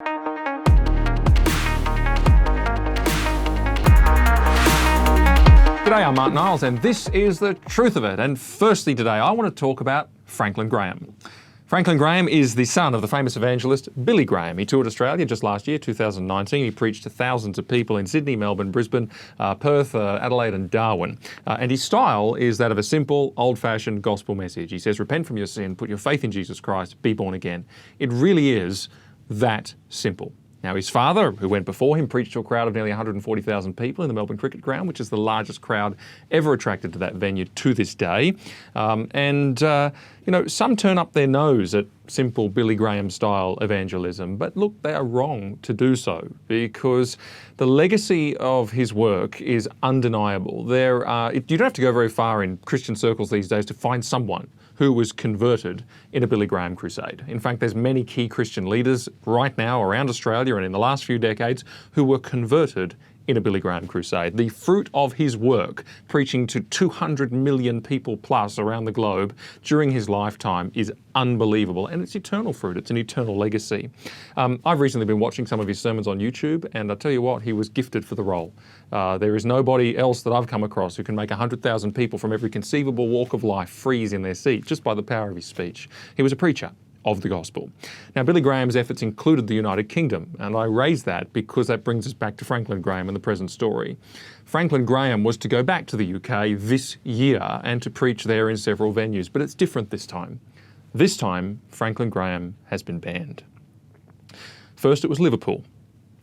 G'day, I'm Martyn Iles, and this is The Truth of It. And firstly today, I want to talk about Franklin Graham. Franklin Graham is the son of the famous evangelist Billy Graham. He toured Australia just last year, 2019. He preached to thousands of people in Sydney, Melbourne, Brisbane, Perth, Adelaide and Darwin. And his style is that of a simple, old-fashioned gospel message. He says, repent from your sin, put your faith in Jesus Christ, be born again. It really is that simple. Now, his father, who went before him, preached to a crowd of nearly 140,000 people in the Melbourne Cricket Ground, which is the largest crowd ever attracted to that venue to this day. Some turn up their nose at simple Billy Graham-style evangelism, but look, they are wrong to do so because the legacy of his work is undeniable. You don't have to go very far in Christian circles these days to find someone who was converted in a Billy Graham crusade. In fact, there's many key Christian leaders right now around Australia and in the last few decades who were converted in a Billy Graham crusade. The fruit of his work, preaching to 200 million people plus around the globe during his lifetime, is unbelievable, and it's eternal fruit. It's an eternal legacy. I've recently been watching some of his sermons on YouTube, and I'll tell you what, he was gifted for the role. There is nobody else that I've come across who can make 100,000 people from every conceivable walk of life freeze in their seat just by the power of his speech. He was a preacher of the gospel. Now, Billy Graham's efforts included the United Kingdom, and I raise that because that brings us back to Franklin Graham and the present story. Franklin Graham was to go back to the UK this year and to preach there in several venues, but it's different this time. This time, Franklin Graham has been banned. First, it was Liverpool.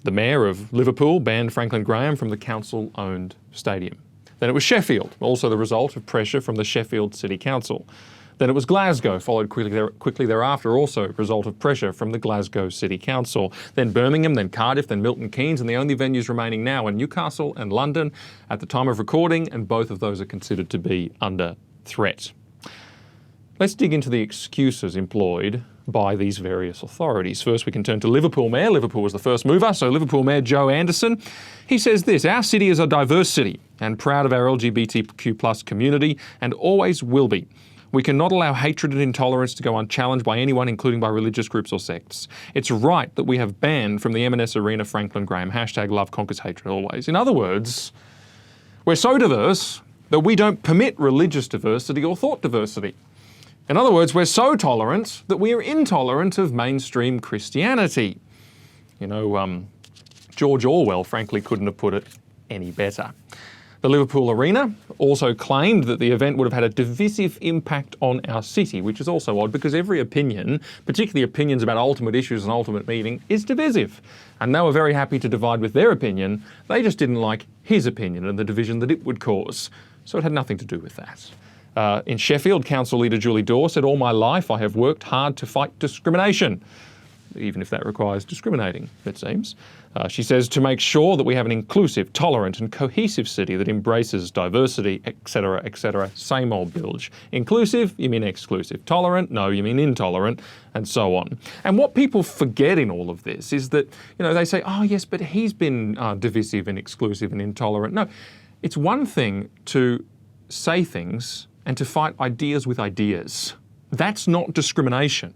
The mayor of Liverpool banned Franklin Graham from the council-owned stadium. Then it was Sheffield, also the result of pressure from the Sheffield City Council. Then it was Glasgow, followed quickly thereafter, also a result of pressure from the Glasgow City Council. Then Birmingham, then Cardiff, then Milton Keynes, and the only venues remaining now are Newcastle and London at the time of recording, and both of those are considered to be under threat. Let's dig into the excuses employed by these various authorities. First, we can turn to Liverpool Mayor. Liverpool was the first mover, so Liverpool Mayor Joe Anderson. He says this: our city is a diverse city and proud of our LGBTQ+ community and always will be. We cannot allow hatred and intolerance to go unchallenged by anyone, including by religious groups or sects. It's right that we have banned from the M&S Arena Franklin Graham, #love conquers hatred always. In other words, we're so diverse that we don't permit religious diversity or thought diversity. In other words, we're so tolerant that we are intolerant of mainstream Christianity. George Orwell frankly couldn't have put it any better. The Liverpool Arena also claimed that the event would have had a divisive impact on our city, which is also odd because every opinion, particularly opinions about ultimate issues and ultimate meaning, is divisive. And they were very happy to divide with their opinion. They just didn't like his opinion and the division that it would cause. So it had nothing to do with that. In Sheffield, Council Leader Julie Dawes said, all my life I have worked hard to fight discrimination, even if that requires discriminating, it seems. She says to make sure that we have an inclusive, tolerant and cohesive city that embraces diversity, etc., etc. Same old bilge. Inclusive, you mean exclusive. Tolerant, no, you mean intolerant, and so on. And what people forget in all of this is that, they say, oh yes, but he's been divisive and exclusive and intolerant. No, it's one thing to say things and to fight ideas with ideas. That's not discrimination.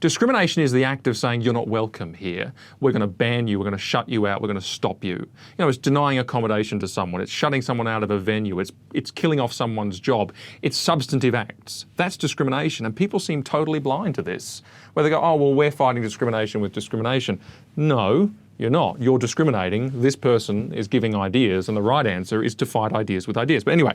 Discrimination is the act of saying you're not welcome here. We're going to ban you. We're going to shut you out. We're going to stop you. It's denying accommodation to someone. It's shutting someone out of a venue. It's killing off someone's job. It's substantive acts. That's discrimination. And people seem totally blind to this. Where they go, oh, well, we're fighting discrimination with discrimination. No, you're not. You're discriminating. This person is giving ideas, and the right answer is to fight ideas with ideas. But anyway,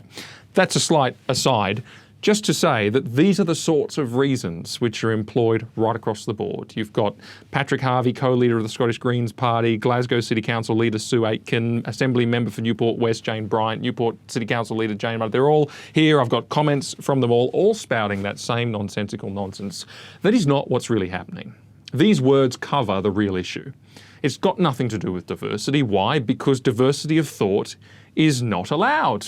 that's a slight aside. Just to say that these are the sorts of reasons which are employed right across the board. You've got Patrick Harvey, co-leader of the Scottish Greens Party, Glasgow City Council leader Sue Aitken, Assembly member for Newport West Jane Bryant, Newport City Council leader Jane Bryant. They're all here. I've got comments from them all spouting that same nonsensical nonsense. That is not what's really happening. These words cover the real issue. It's got nothing to do with diversity. Why? Because diversity of thought is not allowed.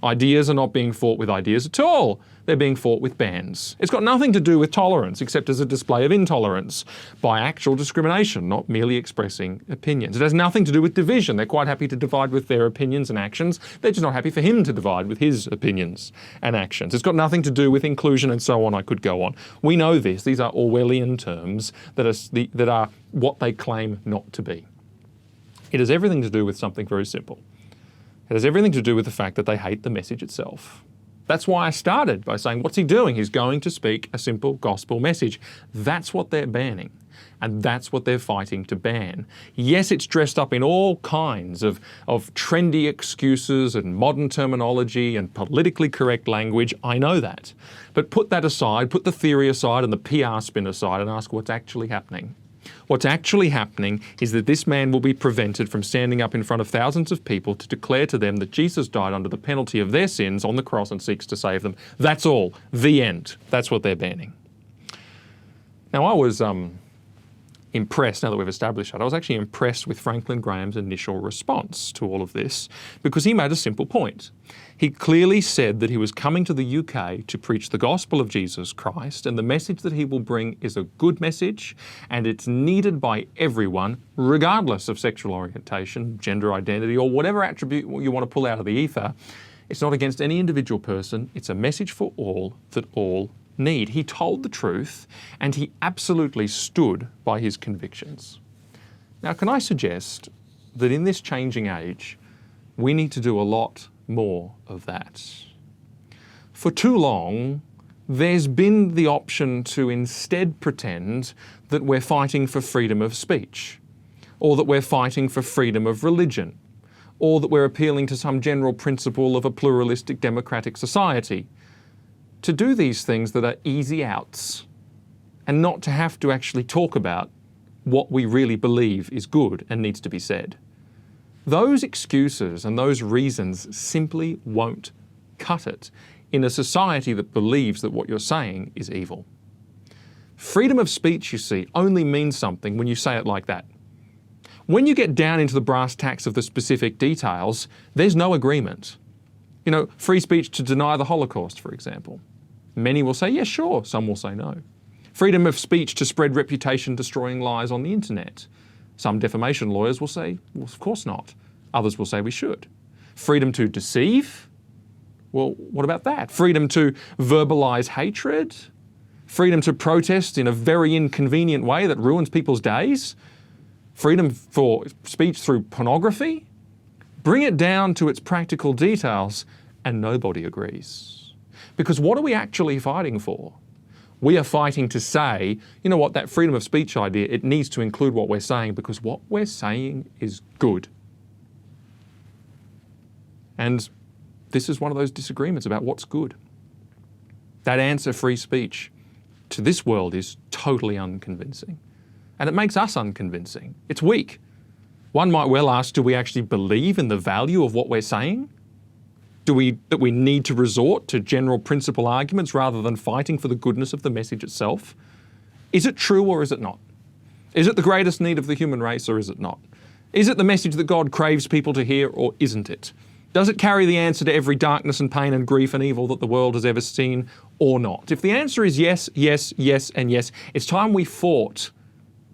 Ideas are not being fought with ideas at all. They're being fought with bans. It's got nothing to do with tolerance, except as a display of intolerance by actual discrimination, not merely expressing opinions. It has nothing to do with division. They're quite happy to divide with their opinions and actions. They're just not happy for him to divide with his opinions and actions. It's got nothing to do with inclusion and so on. I could go on. We know this. These are Orwellian terms that are what they claim not to be. It has everything to do with something very simple. It has everything to do with the fact that they hate the message itself. That's why I started by saying, what's he doing? He's going to speak a simple gospel message. That's what they're banning. And that's what they're fighting to ban. Yes, it's dressed up in all kinds of trendy excuses and modern terminology and politically correct language. I know that. But put that aside, put the theory aside and the PR spin aside and ask what's actually happening. What's actually happening is that this man will be prevented from standing up in front of thousands of people to declare to them that Jesus died under the penalty of their sins on the cross and seeks to save them. That's all. The end. That's what they're banning. Now, I was impressed, now that we've established that, I was actually impressed with Franklin Graham's initial response to all of this because he made a simple point. He clearly said that he was coming to the UK to preach the gospel of Jesus Christ, and the message that he will bring is a good message, and it's needed by everyone, regardless of sexual orientation, gender identity, or whatever attribute you want to pull out of the ether. It's not against any individual person. It's a message for all that all need. He told the truth, and he absolutely stood by his convictions. Now, can I suggest that in this changing age, we need to do a lot more of that? For too long, there's been the option to instead pretend that we're fighting for freedom of speech, or that we're fighting for freedom of religion, or that we're appealing to some general principle of a pluralistic democratic society. To do these things that are easy outs, and not to have to actually talk about what we really believe is good and needs to be said. Those excuses and those reasons simply won't cut it in a society that believes that what you're saying is evil. Freedom of speech, you see, only means something when you say it like that. When you get down into the brass tacks of the specific details, there's no agreement. You know, free speech to deny the Holocaust, for example. Many will say, yes, sure. Some will say no. Freedom of speech to spread reputation-destroying lies on the internet. Some defamation lawyers will say, well, of course not. Others will say we should. Freedom to deceive? Well, what about that? Freedom to verbalise hatred? Freedom to protest in a very inconvenient way that ruins people's days? Freedom for speech through pornography? Bring it down to its practical details and nobody agrees. Because what are we actually fighting for? We are fighting to say, you know what, that freedom of speech idea, it needs to include what we're saying because what we're saying is good. And this is one of those disagreements about what's good. That answer, free speech, to this world is totally unconvincing. And it makes us unconvincing. It's weak. One might well ask, do we actually believe in the value of what we're saying? That we need to resort to general principle arguments rather than fighting for the goodness of the message itself? Is it true or is it not? Is it the greatest need of the human race or is it not? Is it the message that God craves people to hear or isn't it? Does it carry the answer to every darkness and pain and grief and evil that the world has ever seen or not? If the answer is yes, yes, yes, and yes, it's time we fought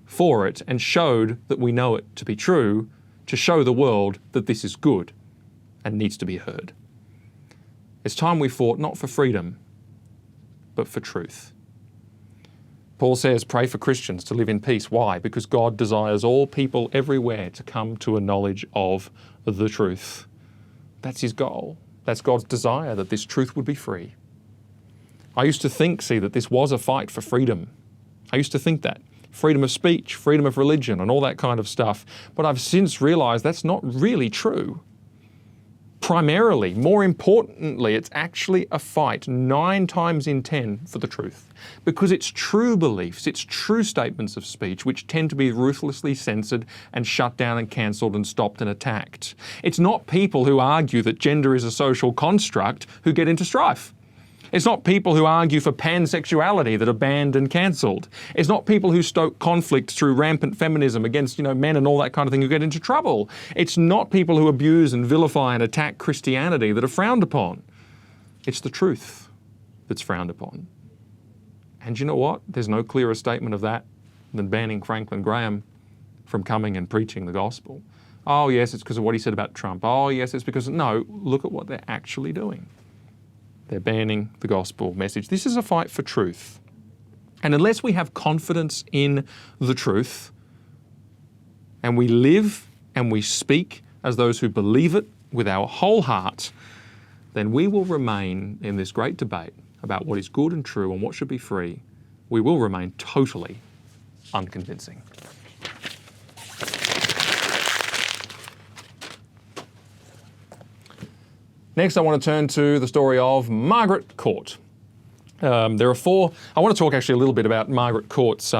for it and showed that we know it to be true, to show the world that this is good and needs to be heard. It's time we fought not for freedom, but for truth. Paul says, pray for Christians to live in peace. Why? Because God desires all people everywhere to come to a knowledge of the truth. That's his goal. That's God's desire, that this truth would be free. I used to think, that this was a fight for freedom. I used to think that. Freedom of speech, freedom of religion, and all that kind of stuff. But I've since realised that's not really true. Primarily, more importantly, it's actually a fight 9 times in 10 for the truth. Because it's true beliefs, it's true statements of speech which tend to be ruthlessly censored and shut down and cancelled and stopped and attacked. It's not people who argue that gender is a social construct who get into strife. It's not people who argue for pansexuality that are banned and cancelled. It's not people who stoke conflict through rampant feminism against, men and all that kind of thing who get into trouble. It's not people who abuse and vilify and attack Christianity that are frowned upon. It's the truth that's frowned upon. And you know what? There's no clearer statement of that than banning Franklin Graham from coming and preaching the gospel. Oh yes, it's because of what he said about Trump. Oh yes, it's because... No, look at what they're actually doing. They're banning the gospel message. This is a fight for truth. And unless we have confidence in the truth, and we live and we speak as those who believe it with our whole heart, then we will remain in this great debate about what is good and true and what should be free. We will remain totally unconvincing. Next, I want to turn to the story of Margaret Court. There are four... I want to talk actually a little bit about Margaret Court's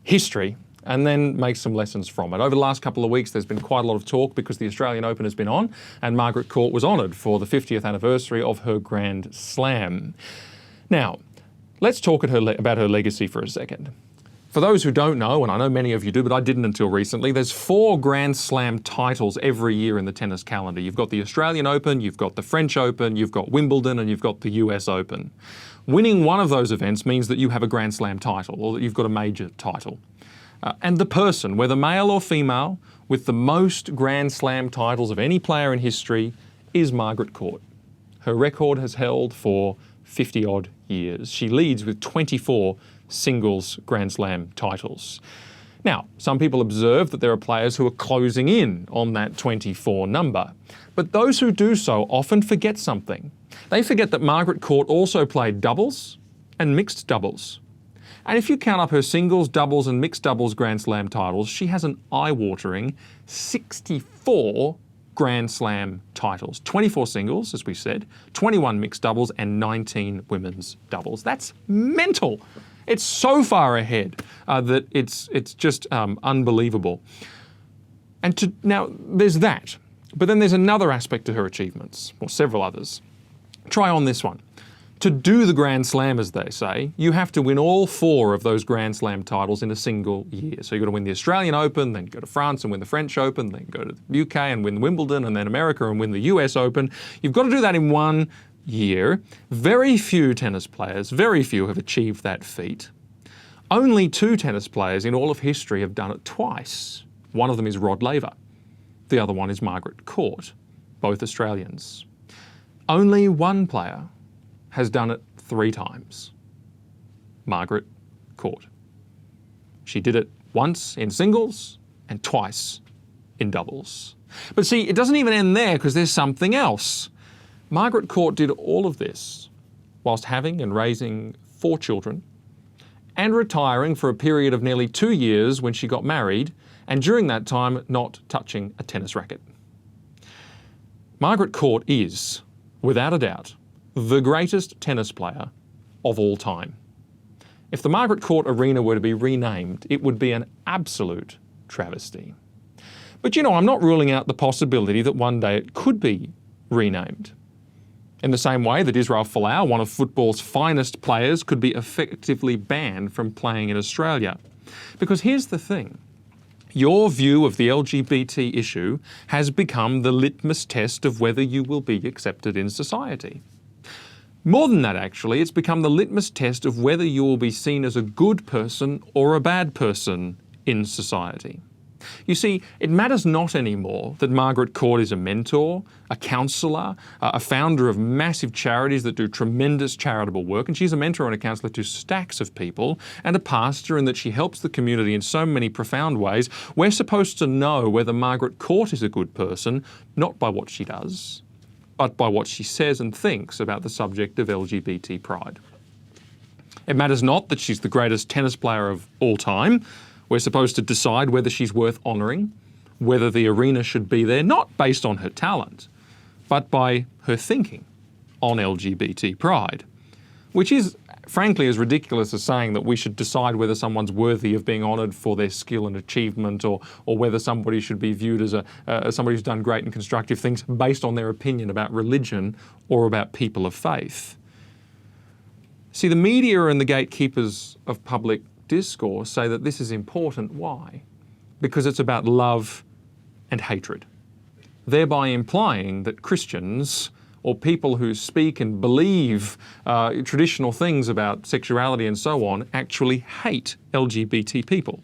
history and then make some lessons from it. Over the last couple of weeks, there's been quite a lot of talk because the Australian Open has been on and Margaret Court was honoured for the 50th anniversary of her Grand Slam. Now, let's talk about her legacy for a second. For those who don't know, and I know many of you do, but I didn't until recently, there's 4 Grand Slam titles every year in the tennis calendar. You've got the Australian Open, you've got the French Open, you've got Wimbledon, and you've got the US Open. Winning one of those events means that you have a Grand Slam title, or that you've got a major title. And the person, whether male or female, with the most Grand Slam titles of any player in history is Margaret Court. Her record has held for 50-odd years. She leads with 24 singles Grand Slam titles. Now, some people observe that there are players who are closing in on that 24 number, but those who do so often forget something. They forget that Margaret Court also played doubles and mixed doubles. And if you count up her singles, doubles and mixed doubles Grand Slam titles, she has an eye-watering 64 Grand Slam titles. 24 singles, as we said, 21 mixed doubles and 19 women's doubles. That's mental. It's so far ahead that it's just unbelievable. And now there's that, but then there's another aspect to her achievements, or several others. Try on this one. To do the Grand Slam, as they say, you have to win all 4 of those Grand Slam titles in a single year. So you've got to win the Australian Open, then go to France and win the French Open, then go to the UK and win Wimbledon, and then America and win the US Open. You've got to do that in 1 year. Very few tennis players, very few have achieved that feat. Only 2 tennis players in all of history have done it twice. One of them is Rod Laver. The other one is Margaret Court, both Australians. Only 1 player has done it 3 times. Margaret Court. She did it once in singles and twice in doubles. But see, it doesn't even end there because there's something else. Margaret Court did all of this whilst having and raising 4 children and retiring for a period of nearly 2 years when she got married, and during that time not touching a tennis racket. Margaret Court is, without a doubt, the greatest tennis player of all time. If the Margaret Court Arena were to be renamed, it would be an absolute travesty. But I'm not ruling out the possibility that one day it could be renamed. In the same way that Israel Folau, one of football's finest players, could be effectively banned from playing in Australia. Because here's the thing. Your view of the LGBT issue has become the litmus test of whether you will be accepted in society. More than that, actually, it's become the litmus test of whether you will be seen as a good person or a bad person in society. You see, it matters not anymore that Margaret Court is a mentor, a counsellor, a founder of massive charities that do tremendous charitable work, and she's a mentor and a counsellor to stacks of people, and a pastor, and that she helps the community in so many profound ways. We're supposed to know whether Margaret Court is a good person, not by what she does, but by what she says and thinks about the subject of LGBT pride. It matters not that she's the greatest tennis player of all time. We're supposed to decide whether she's worth honouring, whether the arena should be there, not based on her talent, but by her thinking on LGBT pride, which is, frankly, as ridiculous as saying that we should decide whether someone's worthy of being honoured for their skill and achievement, or whether somebody should be viewed as somebody who's done great and constructive things based on their opinion about religion or about people of faith. See, the media and the gatekeepers of public discourse say that this is important. Why? Because it's about love and hatred, thereby implying that Christians or people who speak and believe traditional things about sexuality and so on actually hate LGBT people.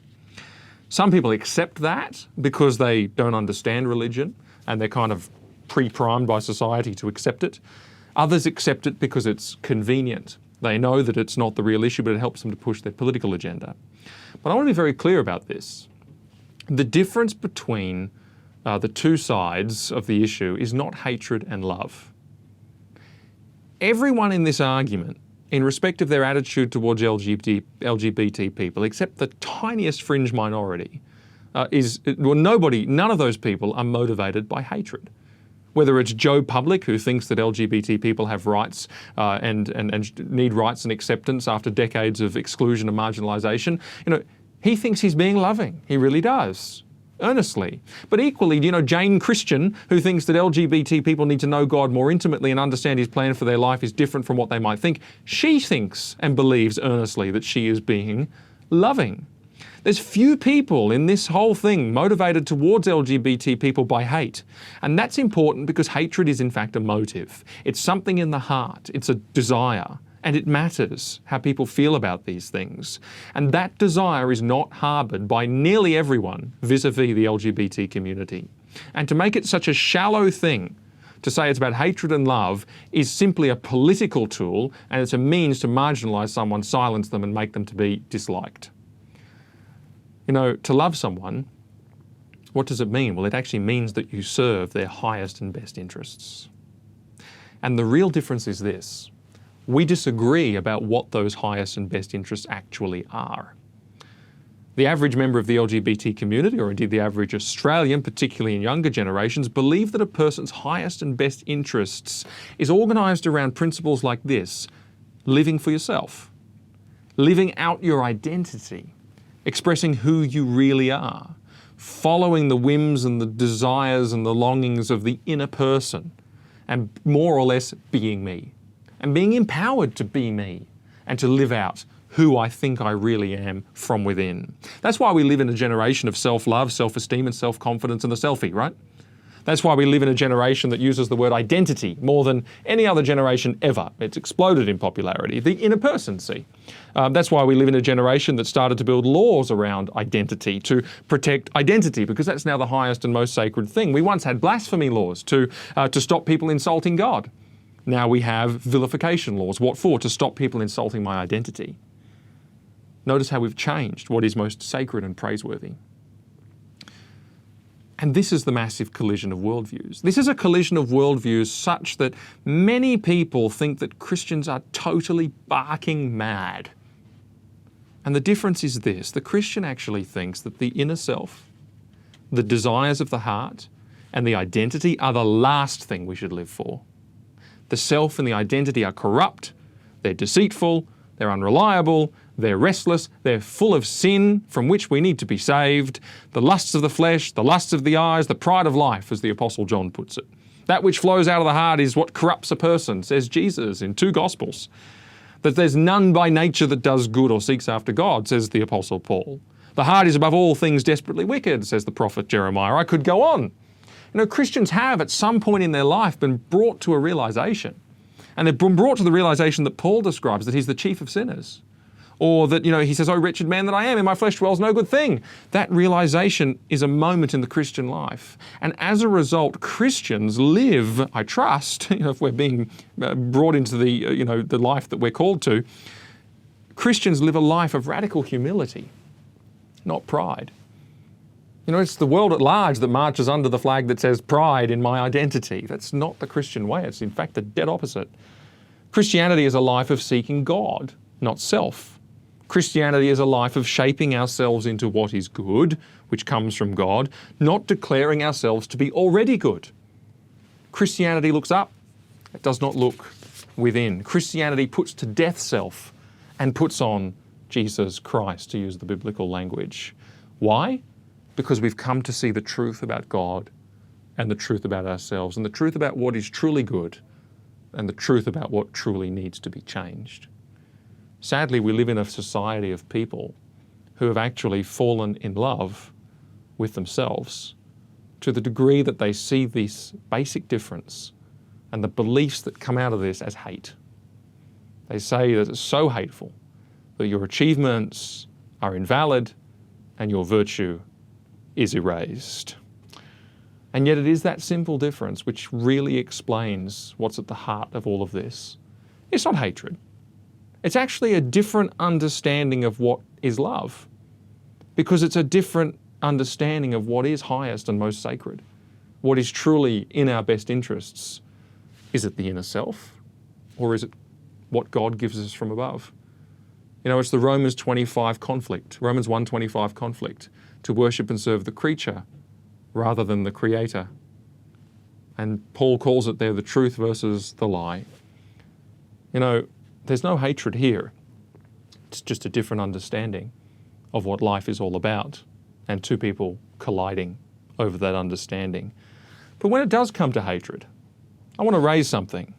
Some people accept that because they don't understand religion and they're kind of pre-primed by society to accept it. Others accept it because it's convenient. They know that it's not the real issue, but it helps them to push their political agenda. But I want to be very clear about this. The difference between the two sides of the issue is not hatred and love. Everyone in this argument, in respect of their attitude towards LGBT people, except the tiniest fringe minority, none of those people are motivated by hatred. Whether it's Joe Public, who thinks that LGBT people have rights and need rights and acceptance after decades of exclusion and marginalisation, he thinks he's being loving. He really does, earnestly. But equally, Jane Christian, who thinks that LGBT people need to know God more intimately and understand his plan for their life is different from what they might think, she thinks and believes earnestly that she is being loving. There's few people in this whole thing motivated towards LGBT people by hate. And that's important because hatred is in fact a motive. It's something in the heart. It's a desire. And it matters how people feel about these things. And that desire is not harboured by nearly everyone vis-a-vis the LGBT community. And to make it such a shallow thing, to say it's about hatred and love, is simply a political tool, and it's a means to marginalise someone, silence them and make them to be disliked. To love someone, what does it mean? Well, it actually means that you serve their highest and best interests. And the real difference is this. We disagree about what those highest and best interests actually are. The average member of the LGBT community, or indeed the average Australian, particularly in younger generations, believe that a person's highest and best interests is organised around principles like this: living for yourself, living out your identity, expressing who you really are, following the whims and the desires and the longings of the inner person, and more or less being me, and being empowered to be me and to live out who I think I really am from within. That's why we live in a generation of self-love, self-esteem and self-confidence and the selfie, right? That's why we live in a generation that uses the word identity more than any other generation ever. It's exploded in popularity. The inner person, see. That's why we live in a generation that started to build laws around identity, to protect identity, because that's now the highest and most sacred thing. We once had blasphemy laws to stop people insulting God. Now we have vilification laws. What for? To stop people insulting my identity. Notice how we've changed what is most sacred and praiseworthy. And this is the massive collision of worldviews. This is a collision of worldviews such that many people think that Christians are totally barking mad. And the difference is this: the Christian actually thinks that the inner self, the desires of the heart, and the identity are the last thing we should live for. The self and the identity are corrupt, they're deceitful, they're unreliable, they're restless, they're full of sin from which we need to be saved, the lusts of the flesh, the lusts of the eyes, the pride of life, as the Apostle John puts it. That which flows out of the heart is what corrupts a person, says Jesus in 2 Gospels. That there's none by nature that does good or seeks after God, says the Apostle Paul. The heart is above all things desperately wicked, says the prophet Jeremiah. I could go on. Christians have at some point in their life been brought to a realisation. And they've been brought to the realisation that Paul describes, that he's the chief of sinners. Or that, he says, "Oh, wretched man that I am, in my flesh dwells no good thing." That realisation is a moment in the Christian life. And as a result, Christians live, I trust, if we're being brought into the life that we're called to, Christians live a life of radical humility, not pride. It's the world at large that marches under the flag that says pride in my identity. That's not the Christian way. It's in fact the dead opposite. Christianity is a life of seeking God, not self. Christianity is a life of shaping ourselves into what is good, which comes from God, not declaring ourselves to be already good. Christianity looks up. It does not look within. Christianity puts to death self and puts on Jesus Christ, to use the biblical language. Why? Because we've come to see the truth about God and the truth about ourselves and the truth about what is truly good and the truth about what truly needs to be changed. Sadly, we live in a society of people who have actually fallen in love with themselves to the degree that they see this basic difference and the beliefs that come out of this as hate. They say that it's so hateful that your achievements are invalid and your virtue is erased. And yet it is that simple difference which really explains what's at the heart of all of this. It's not hatred. It's actually a different understanding of what is love, because it's a different understanding of what is highest and most sacred, what is truly in our best interests. Is it the inner self, or is it what God gives us from above? You know, it's the Romans 1:25 conflict, to worship and serve the creature rather than the creator. And Paul calls it there the truth versus the lie. You know, there's no hatred here. It's just a different understanding of what life is all about, and two people colliding over that understanding. But when it does come to hatred, I want to raise something.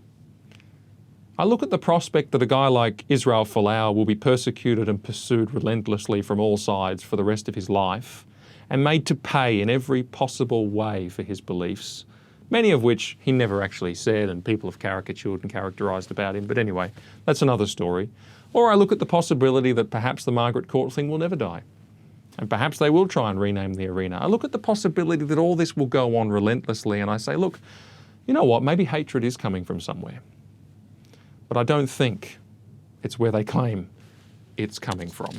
I look at the prospect that a guy like Israel Folau will be persecuted and pursued relentlessly from all sides for the rest of his life, and made to pay in every possible way for his beliefs, many of which he never actually said and people have caricatured and characterised about him. But anyway, that's another story. Or I look at the possibility that perhaps the Margaret Court thing will never die, and perhaps they will try and rename the arena. I look at the possibility that all this will go on relentlessly, and I say, look, you know what, maybe hatred is coming from somewhere. But I don't think it's where they claim it's coming from.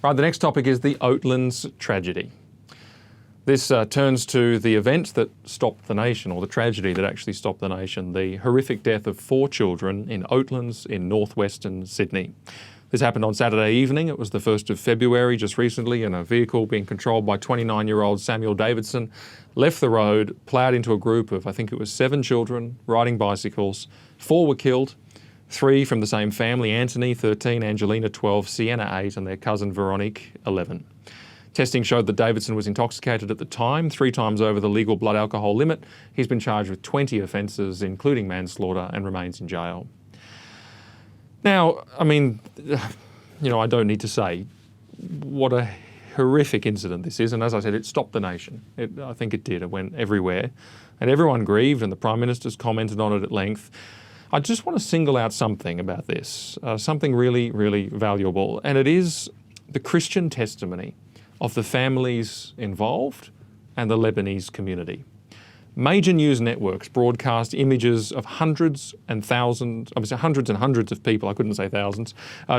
Right, the next topic is the Oatlands tragedy. This turns to the event that stopped the nation, or the tragedy that actually stopped the nation, the horrific death of 4 children in Oatlands in northwestern Sydney. This happened on Saturday evening. It was the 1st of February, just recently, and a vehicle being controlled by 29-year-old Samuel Davidson left the road, ploughed into a group of, I think it was 7 children riding bicycles. 4 were killed, 3 from the same family, Anthony, 13, Angelina, 12, Sienna, 8, and their cousin Veronique, 11. Testing showed that Davidson was intoxicated at the time, 3 times over the legal blood alcohol limit. He's been charged with 20 offences, including manslaughter, and remains in jail. Now, I mean, you know, I don't need to say what a horrific incident this is, and as I said, it stopped the nation. I think it did. It went everywhere, and everyone grieved, and the Prime Minister's commented on it at length. I just want to single out something about this, something really, really valuable, and it is the Christian testimony of the families involved and the Lebanese community. Major news networks broadcast images of hundreds and hundreds of people, I couldn't say thousands,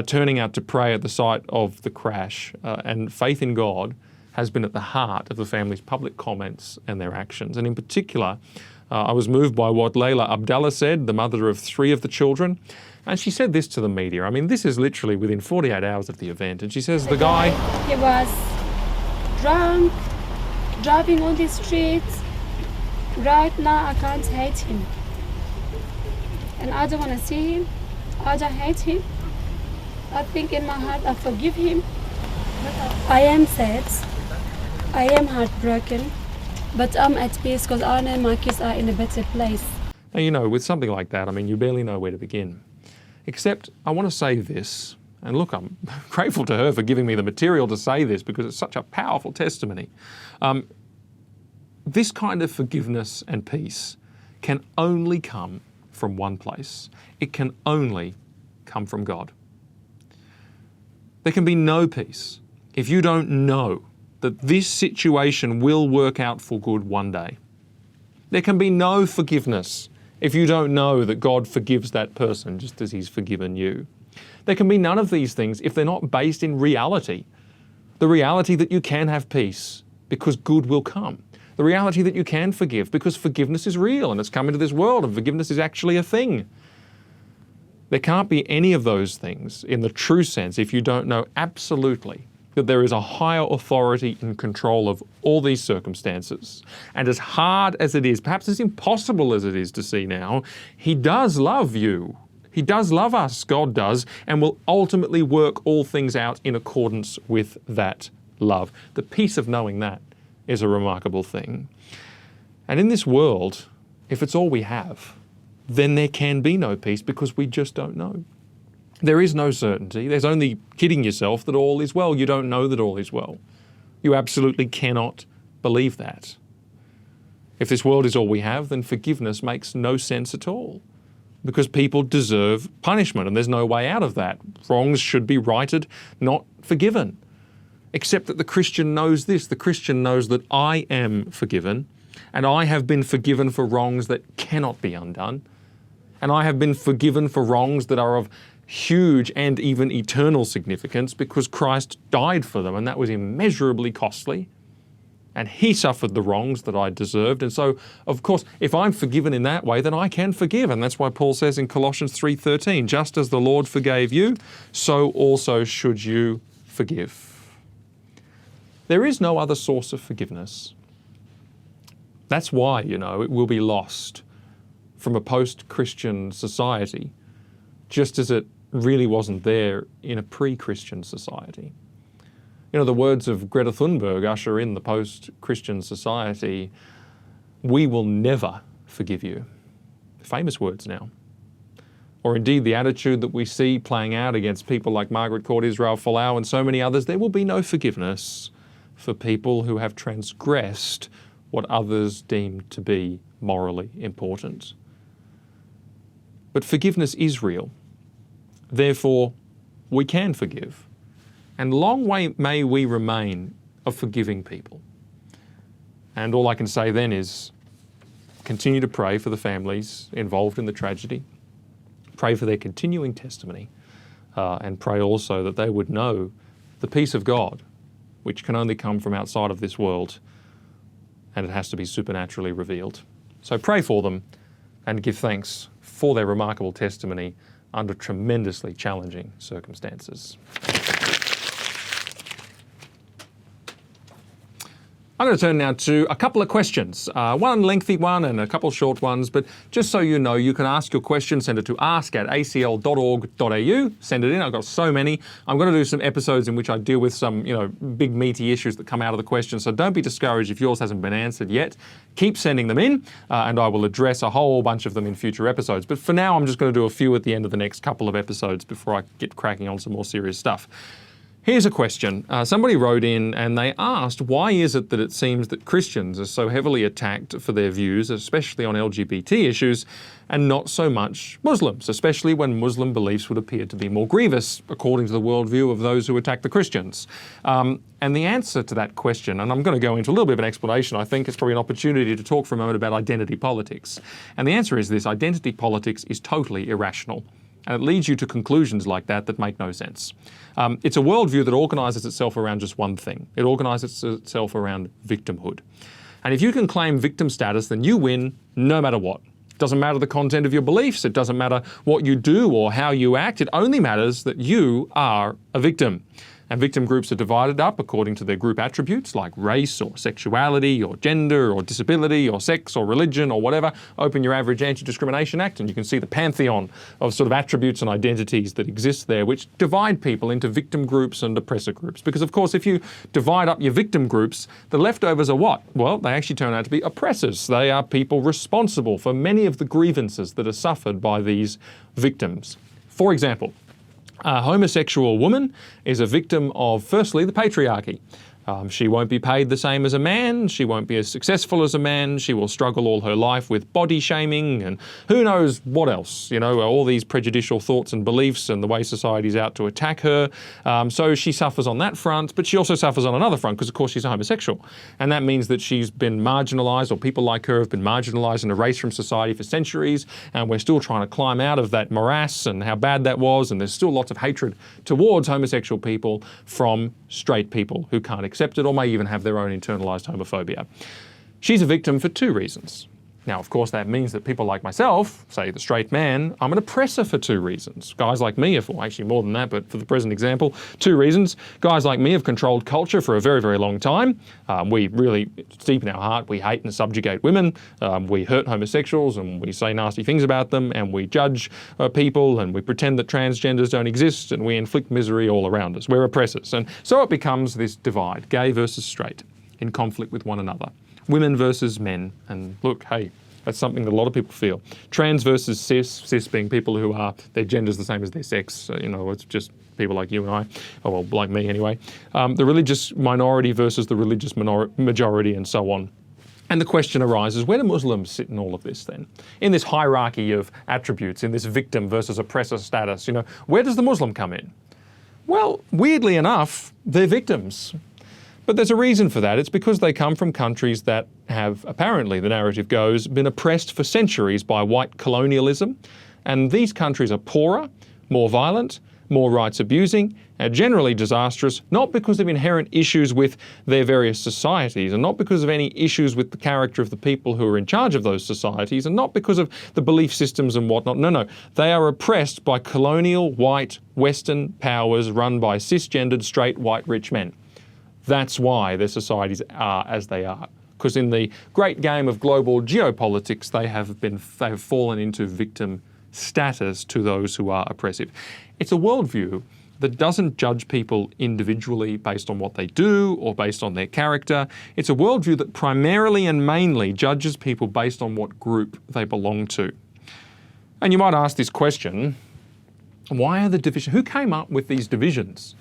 turning out to pray at the site of the crash. And faith in God has been at the heart of the family's public comments and their actions. And in particular, I was moved by what Layla Abdallah said, the mother of 3 of the children. And she said this to the media. I mean, this is literally within 48 hours of the event. And she says, the guy... He was drunk, driving on the streets. Right now, I can't hate him. And I don't want to see him. I don't hate him. I think in my heart I forgive him. I am sad. I am heartbroken. But I'm at peace because I know my kids are in a better place. Now, you know, with something like that, I mean, you barely know where to begin. Except I want to say this, and look, I'm grateful to her for giving me the material to say this because it's such a powerful testimony. This kind of forgiveness and peace can only come from one place. It can only come from God. There can be no peace if you don't know that this situation will work out for good one day. There can be no forgiveness if you don't know that God forgives that person just as He's forgiven you. There can be none of these things if they're not based in reality. The reality that you can have peace because good will come. The reality that you can forgive because forgiveness is real and it's come into this world and forgiveness is actually a thing. There can't be any of those things in the true sense if you don't know absolutely that there is a higher authority in control of all these circumstances. And as hard as it is, perhaps as impossible as it is to see now, He does love you. He does love us, God does, and will ultimately work all things out in accordance with that love. The peace of knowing that is a remarkable thing. And in this world, if it's all we have, then there can be no peace because we just don't know. There is no certainty. There's only kidding yourself that all is well. You don't know that all is well. You absolutely cannot believe that. If this world is all we have, then forgiveness makes no sense at all, because people deserve punishment and there's no way out of that. Wrongs should be righted, not forgiven. Except that the Christian knows this. The Christian knows that I am forgiven, and I have been forgiven for wrongs that cannot be undone. And I have been forgiven for wrongs that are of huge and even eternal significance because Christ died for them, and that was immeasurably costly. And he suffered the wrongs that I deserved. And so, of course, if I'm forgiven in that way, then I can forgive. And that's why Paul says in Colossians 3:13, just as the Lord forgave you, so also should you forgive. There is no other source of forgiveness. That's why, it will be lost from a post-Christian society, just as it really wasn't there in a pre-Christian society. The words of Greta Thunberg usher in the post-Christian society, "We will never forgive you." Famous words now. Or indeed the attitude that we see playing out against people like Margaret Court, Israel Folau and so many others, there will be no forgiveness for people who have transgressed what others deem to be morally important. But forgiveness is real. Therefore, we can forgive. And long may we remain of forgiving people. And all I can say then is continue to pray for the families involved in the tragedy, pray for their continuing testimony, and pray also that they would know the peace of God, which can only come from outside of this world, and it has to be supernaturally revealed. So pray for them and give thanks for their remarkable testimony under tremendously challenging circumstances. I'm going to turn now to a couple of questions, one lengthy one and a couple short ones, but just so you know, you can ask your question, send it to ask@acl.org.au, send it in. I've got so many. I'm going to do some episodes in which I deal with some, big meaty issues that come out of the question, so don't be discouraged if yours hasn't been answered yet. Keep sending them in, and I will address a whole bunch of them in future episodes. But for now, I'm just going to do a few at the end of the next couple of episodes before I get cracking on some more serious stuff. Here's a question. Somebody wrote in and they asked, why is it that it seems that Christians are so heavily attacked for their views, especially on LGBT issues, and not so much Muslims, especially when Muslim beliefs would appear to be more grievous, according to the worldview of those who attack the Christians? And the answer to that question, and I'm going to go into a little bit of an explanation, I think it's probably an opportunity to talk for a moment about identity politics. And the answer is this: identity politics is totally irrational. And it leads you to conclusions like that make no sense. It's a worldview that organises itself around just one thing. It organises itself around victimhood. And if you can claim victim status, then you win no matter what. It doesn't matter the content of your beliefs. It doesn't matter what you do or how you act. It only matters that you are a victim. And victim groups are divided up according to their group attributes like race or sexuality or gender or disability or sex or religion or whatever. Open your average Anti-Discrimination Act and you can see the pantheon of sort of attributes and identities that exist there, which divide people into victim groups and oppressor groups. Because of course, if you divide up your victim groups, the leftovers are what? Well, they actually turn out to be oppressors. They are people responsible for many of the grievances that are suffered by these victims. For example, a homosexual woman is a victim of, firstly, the patriarchy. She won't be paid the same as a man. She won't be as successful as a man. She will struggle all her life with body shaming and who knows what else, all these prejudicial thoughts and beliefs and the way society's out to attack her. So she suffers on that front, but she also suffers on another front because, of course, she's a homosexual. And that means that she's been marginalised, or people like her have been marginalised and erased from society for centuries, and we're still trying to climb out of that morass and how bad that was, and there's still lots of hatred towards homosexual people from straight people who can't accept it or may even have their own internalised homophobia. She's a victim for two reasons. Now, of course, that means that people like myself, say the straight man, I'm an oppressor for two reasons. Guys like me have, well, actually more than that, but for the present example, two reasons. Guys like me have controlled culture for a very, very long time. We really, it's deep in our heart, we hate and subjugate women. We hurt homosexuals and we say nasty things about them, and we judge people, and we pretend that transgenders don't exist, and we inflict misery all around us. We're oppressors. And so it becomes this divide, gay versus straight, in conflict with one another. Women versus men. And look, hey, That's something that a lot of people feel. Trans versus cis being people who are, their gender's the same as their sex. So, it's just people like you and I, or well, like me anyway. The religious minority versus the religious majority and so on. And the question arises, where do Muslims sit in all of this then? In this hierarchy of attributes, in this victim versus oppressor status, where does the Muslim come in? Well, weirdly enough, they're victims. But there's a reason for that. It's because they come from countries that have, apparently, the narrative goes, been oppressed for centuries by white colonialism. And these countries are poorer, more violent, more rights abusing, and generally disastrous, not because of inherent issues with their various societies, and not because of any issues with the character of the people who are in charge of those societies, and not because of the belief systems and whatnot. No. They are oppressed by colonial, white, Western powers run by cisgendered, straight, white, rich men. That's why their societies are as they are. Because in the great game of global geopolitics, they have fallen into victim status to those who are oppressive. It's a worldview that doesn't judge people individually based on what they do or based on their character. It's a worldview that primarily and mainly judges people based on what group they belong to. And you might ask this question, why are the divisions? Who came up with these divisions?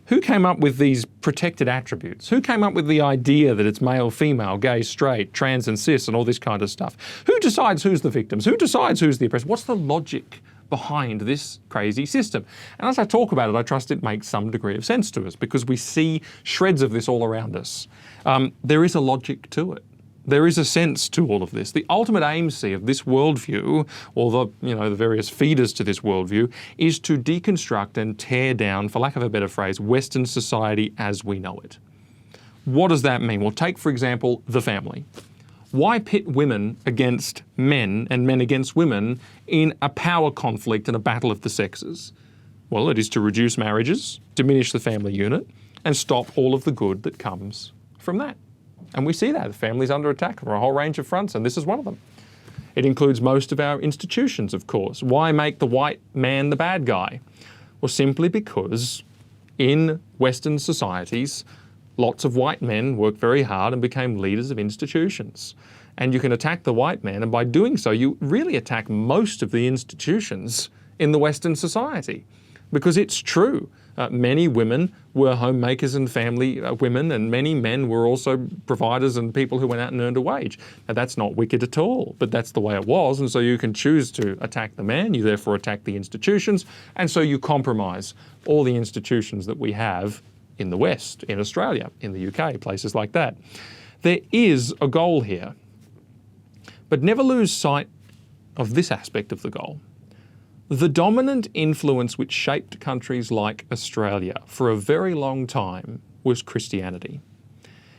Who came up with these protected attributes? Who came up with the idea that it's male, female, gay, straight, trans and cis and all this kind of stuff? Who decides who's the victims? Who decides who's the oppressed? What's the logic behind this crazy system? And as I talk about it, I trust it makes some degree of sense to us because we see shreds of this all around us. There is a logic to it. There is a sense to all of this. The ultimate aim of this worldview, or the various feeders to this worldview, is to deconstruct and tear down, for lack of a better phrase, Western society as we know it. What does that mean? Well, take, for example, the family. Why pit women against men and men against women in a power conflict and a battle of the sexes? Well, it is to reduce marriages, diminish the family unit, and stop all of the good that comes from that. And we see that. The family's under attack from a whole range of fronts, and this is one of them. It includes most of our institutions, of course. Why make the white man the bad guy? Well, simply because in Western societies, lots of white men worked very hard and became leaders of institutions. And you can attack the white man, and by doing so, you really attack most of the institutions in the Western society. Because it's true. Many women were homemakers and family women, and many men were also providers and people who went out and earned a wage. Now, that's not wicked at all, but that's the way it was. And so you can choose to attack the man, you therefore attack the institutions, and so you compromise all the institutions that we have in the West, in Australia, in the UK, places like that. There is a goal here, but never lose sight of this aspect of the goal. The dominant influence which shaped countries like Australia for a very long time was Christianity.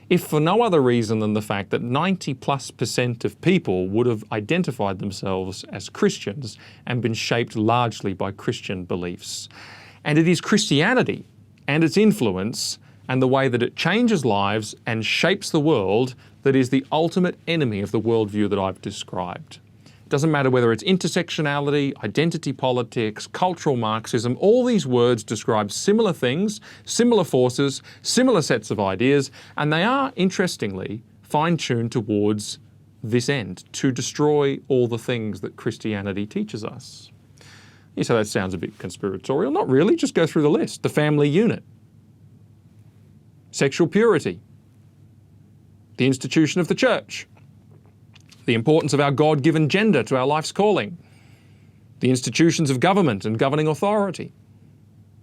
If for no other reason than the fact that 90+% of people would have identified themselves as Christians and been shaped largely by Christian beliefs. And it is Christianity and its influence and the way that it changes lives and shapes the world that is the ultimate enemy of the worldview that I've described. Doesn't matter whether it's intersectionality, identity politics, cultural Marxism, all these words describe similar things, similar forces, similar sets of ideas, and they are, interestingly, fine-tuned towards this end, to destroy all the things that Christianity teaches us. You say that sounds a bit conspiratorial. Not really, just go through the list. The family unit, sexual purity, the institution of the church, the importance of our God-given gender to our life's calling, the institutions of government and governing authority,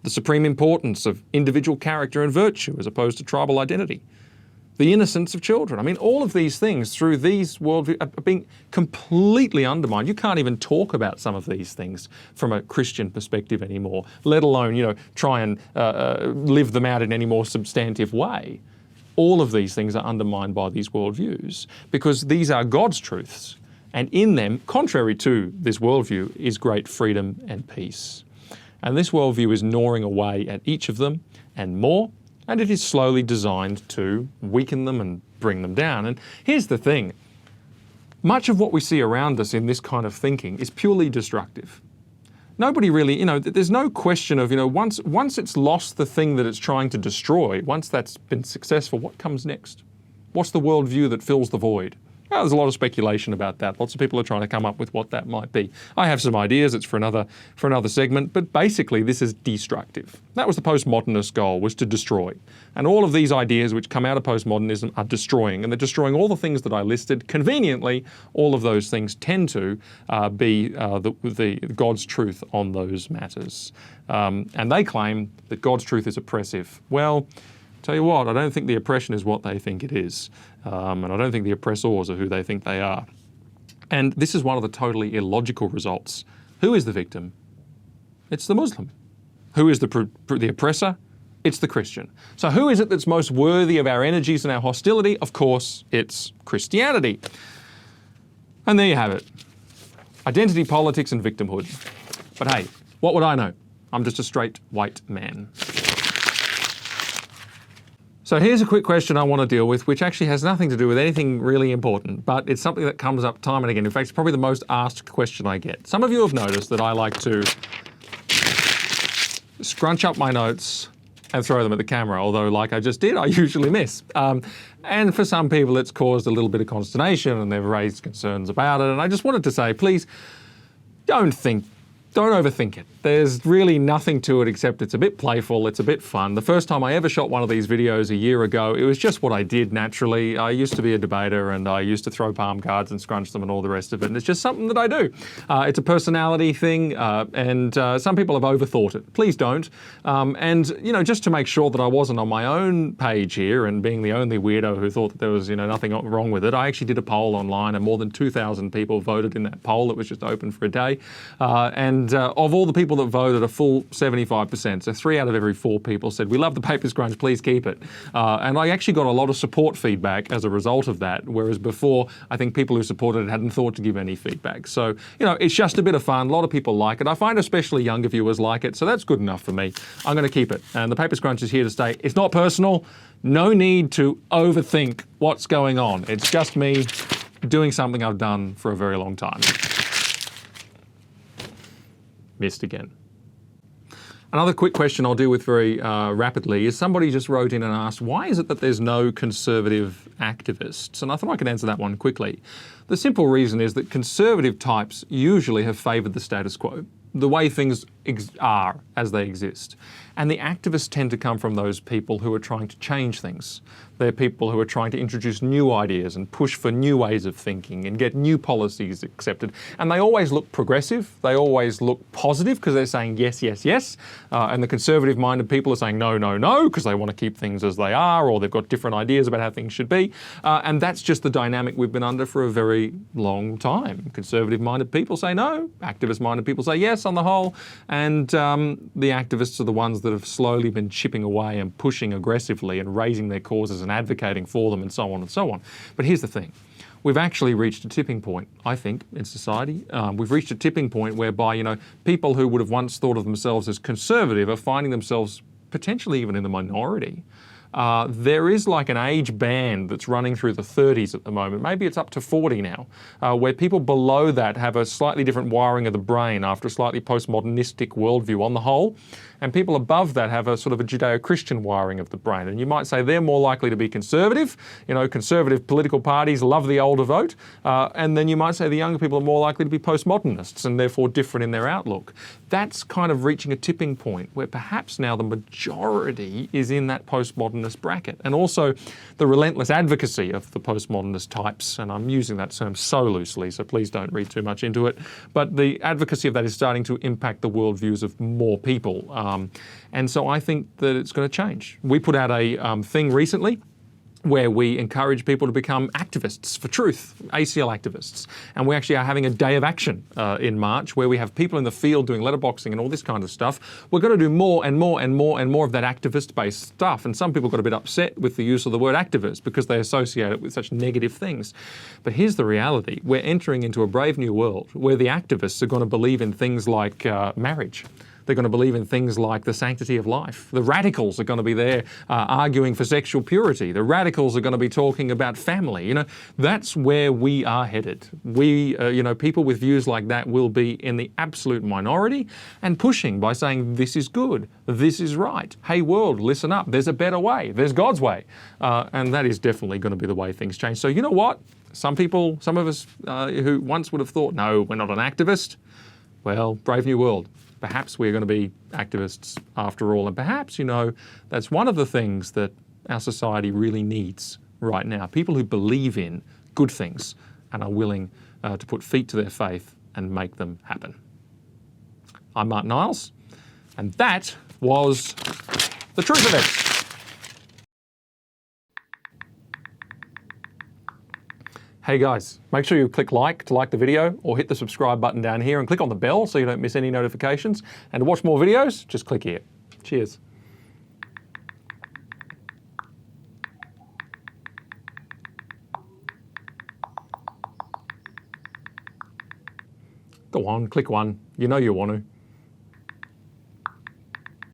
the supreme importance of individual character and virtue as opposed to tribal identity, the innocence of children. I mean, all of these things through these worldviews are being completely undermined. You can't even talk about some of these things from a Christian perspective anymore, let alone, try and live them out in any more substantive way. All of these things are undermined by these worldviews because these are God's truths. And in them, contrary to this worldview, is great freedom and peace. And this worldview is gnawing away at each of them and more, and it is slowly designed to weaken them and bring them down. And here's the thing. Much of what we see around us in this kind of thinking is purely destructive. Nobody really, there's no question of, once it's lost the thing that it's trying to destroy, once that's been successful, what comes next? What's the worldview that fills the void? Well, there's a lot of speculation about that. Lots of people are trying to come up with what that might be. I have some ideas. It's for another segment. But basically, this is destructive. That was the postmodernist goal, was to destroy. And all of these ideas which come out of postmodernism are destroying. And they're destroying all the things that I listed. Conveniently, all of those things tend to be the God's truth on those matters. And they claim that God's truth is oppressive. Well, tell you what, I don't think the oppression is what they think it is. And I don't think the oppressors are who they think they are. And this is one of the totally illogical results. Who is the victim? It's the Muslim. Who is the oppressor? It's the Christian. So who is it that's most worthy of our energies and our hostility? Of course, it's Christianity. And there you have it. Identity politics and victimhood. But hey, what would I know? I'm just a straight white man. So here's a quick question I want to deal with, which actually has nothing to do with anything really important, but it's something that comes up time and again. In fact, it's probably the most asked question I get. Some of you have noticed that I like to scrunch up my notes and throw them at the camera, although like I just did, I usually miss. And for some people, it's caused a little bit of consternation and they've raised concerns about it. And I just wanted to say, please don't overthink it. There's really nothing to it except it's a bit playful, it's a bit fun. The first time I ever shot one of these videos a year ago, it was just what I did naturally. I used to be a debater and I used to throw palm cards and scrunch them and all the rest of it. And it's just something that I do. It's a personality thing and some people have overthought it. Please don't. And, you know, just to make sure that I wasn't on my own page here and being the only weirdo who thought that there was, you know, nothing wrong with it, I actually did a poll online and more than 2,000 people voted in that poll. It was just open for a day. And of all the people that voted, a full 75%, so 3 out of every 4 people said, we love the paper scrunch, please keep it. And I actually got a lot of support feedback as a result of that, whereas before, I think people who supported it hadn't thought to give any feedback. So, you know, it's just a bit of fun. A lot of people like it. I find especially younger viewers like it, so that's good enough for me. I'm going to keep it. And the paper scrunch is here to stay. It's not personal. No need to overthink what's going on. It's just me doing something I've done for a very long time. Missed again. Another quick question I'll deal with very rapidly is somebody just wrote in and asked, why is it that there's no conservative activists? And I thought I could answer that one quickly. The simple reason is that conservative types usually have favoured the status quo, the way things are as they exist. And the activists tend to come from those people who are trying to change things. They're people who are trying to introduce new ideas and push for new ways of thinking and get new policies accepted. And they always look progressive. They always look positive because they're saying yes, yes, yes. And the conservative-minded people are saying no, no, no, because they want to keep things as they are, or they've got different ideas about how things should be. And that's just the dynamic we've been under for a very long time. Conservative-minded people say no. Activist-minded people say yes on the whole. And the activists are the ones that have slowly been chipping away and pushing aggressively and raising their causes and advocating for them and so on and so on. But here's the thing. We've actually reached a tipping point, I think, in society. We've reached a tipping point whereby, you know, people who would have once thought of themselves as conservative are finding themselves potentially even in the minority. There is like an age band that's running through the 30s at the moment. Maybe it's up to 40 now, where people below that have a slightly different wiring of the brain after a slightly postmodernistic worldview on the whole. And people above that have a sort of a Judeo-Christian wiring of the brain. And you might say they're more likely to be conservative. You know, conservative political parties love the older vote. And then you might say the younger people are more likely to be postmodernists and therefore different in their outlook. That's kind of reaching a tipping point where perhaps now the majority is in that postmodernist bracket. And also the relentless advocacy of the postmodernist types, and I'm using that term so loosely, so please don't read too much into it, but the advocacy of that is starting to impact the worldviews of more people. And so I think that it's going to change. We put out a thing recently where we encourage people to become activists for truth, ACL activists. And we actually are having a day of action in March where we have people in the field doing letterboxing and all this kind of stuff. We're going to do more and more and more and more of that activist-based stuff. And some people got a bit upset with the use of the word activist because they associate it with such negative things. But here's the reality. We're entering into a brave new world where the activists are going to believe in things like marriage. They're going to believe in things like the sanctity of life. The radicals are going to be there arguing for sexual purity. The radicals are going to be talking about family. You know, that's where we are headed. We, you know, people with views like that will be in the absolute minority and pushing by saying this is good, this is right. Hey world, listen up. There's a better way. There's God's way. And that is definitely going to be the way things change. So you know what? Some people, some of us who once would have thought, no, we're not an activist. Well, brave new world. Perhaps we're going to be activists after all. And perhaps, you know, that's one of the things that our society really needs right now. People who believe in good things and are willing to put feet to their faith and make them happen. I'm Martyn Iles, and that was The Truth of It. Hey guys, make sure you click like to like the video, or hit the subscribe button down here and click on the bell so you don't miss any notifications. And to watch more videos, just click here. Cheers. Go on, click one. You know you want to.